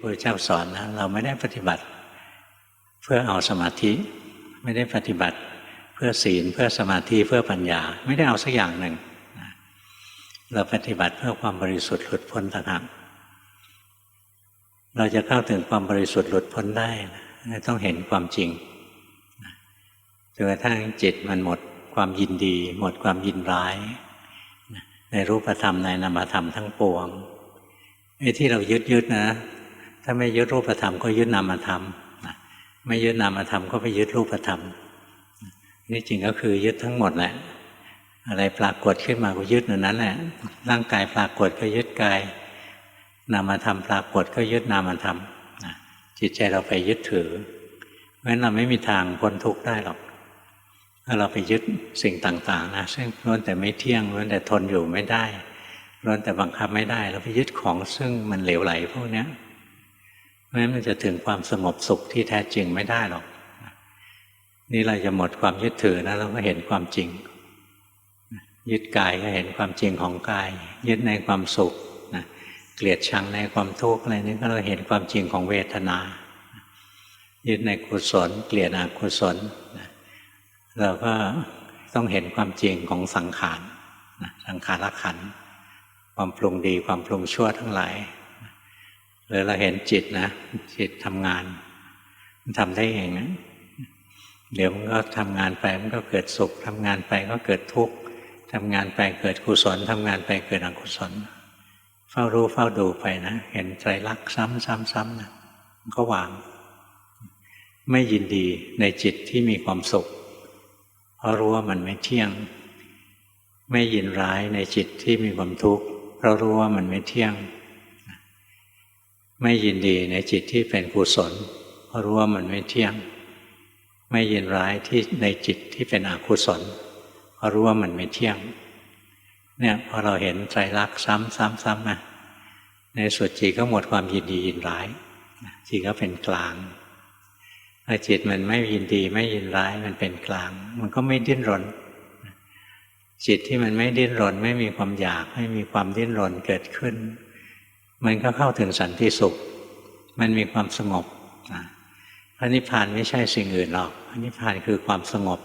ระพุทธเจ้าสอนนะเราไม่ได้ปฏิบัติเพื่อเอาสมาธิไม่ได้ปฏิบัติเพื่อศีลเพื่อสมาธิเพื่อปัญญาไม่ได้เอาสักอย่างหนึ่งเราปฏิบัติเพื่อความบริสุทธิ์หลุดพ้นต่างหากเราจะเข้าถึงความบริสุทธิ์หลุดพ้นได้ต้องเห็นความจริงจนกระทั่งจิตมันหมดความยินดีหมดความยินร้ายในรูปธรรมในนามธรรมทั้งปวงไอ้ที่เรายึดนะถ้าไม่ยึดรูปธรรมก็ยึดนามธรรมไม่ยึดนามธรรมก็ไปยึดรูปธรรมนี่จริงก็คือยึดทั้งหมดแหละอะไรปรากฏขึ้นมาก็ยึดนั้นแหละร่างกายปรากฏก็ยึดกายนามธรรมปรากฏก็ยึดนามธรรมจิตใจเราไปยึดถือเพราะฉะนั้นเราไม่มีทางพ้นทุกข์ได้หรอกถ้าเราไปยึดสิ่งต่างๆนะซึ่งล้วนแต่ไม่เที่ยงล้วนแต่ทนอยู่ไม่ได้ล้วนแต่บังคับไม่ได้เราไปยึดของซึ่งมันเหลวไหลพวกนี้เพราะฉะนั้นมันจะถึงความสงบสุขที่แท้จริงไม่ได้หรอกนี่เราจะหมดความยึดถือนะเราก็เห็นความจริงยึดกายก็เห็นความจริงของกายยึดในความสุขนะเกลียดชังในความทุกข์อะไรนี้ก็เราเห็นความจริงของเวทนายึดในกุศลเกลียดอกุศลนะเราก็ต้องเห็นความจริงของสังขารสังขารขันธ์ความปรุงดีความปรุงชั่วทั้งหลายหรือเราเห็นจิตนะจิตทำงานมันทำได้เองนะเดี๋ยวมันก็ทำงานไปมันก็เกิดสุขทำงานไปก็เกิดทุกข์ทำงานไปเกิดกุศลทำงานไปเกิดอกุศลเฝ้ารู้เฝ้าดูไปนะเห็นไตรลักษณ์ซ้ำๆนะมันก็วางไม่ยินดีในจิตที่มีความสุขเพราะรู้ว่ามันไม่เที่ยงไม่ยินร้ายในจิตที่มีความทุกข์เพราะรู้ว่ามันไม่เที่ยงไม่ยินดีในจิตที่เป็นกุศลเพราะรู้ว่ามันไม่เที่ยงไม่ยินร้ายที่ในจิตที่เป็นอกุศลเพราะรู้ว่ามันไม่เที่ยงเนี่ยพอเราเห็นไตรลักษณ์ซ้ำๆนะในสุดจิตก็หมดความยินดียินร้ายจิตก็เป็นกลางถ้าจิตมันไม่ยินดีไม่ยินร้ายมันเป็นกลางมันก็ไม่ดิ้นรนจิตที่มันไม่ดิ้นรนไม่มีความอยากไม่มีความดิ้นรนเกิดขึ้นมันก็เข้าถึงสันติสุขมันมีความสงบพระนิพพานไม่ใช่สิ่งอื่นหรอกพระนิพพานคือความสงบ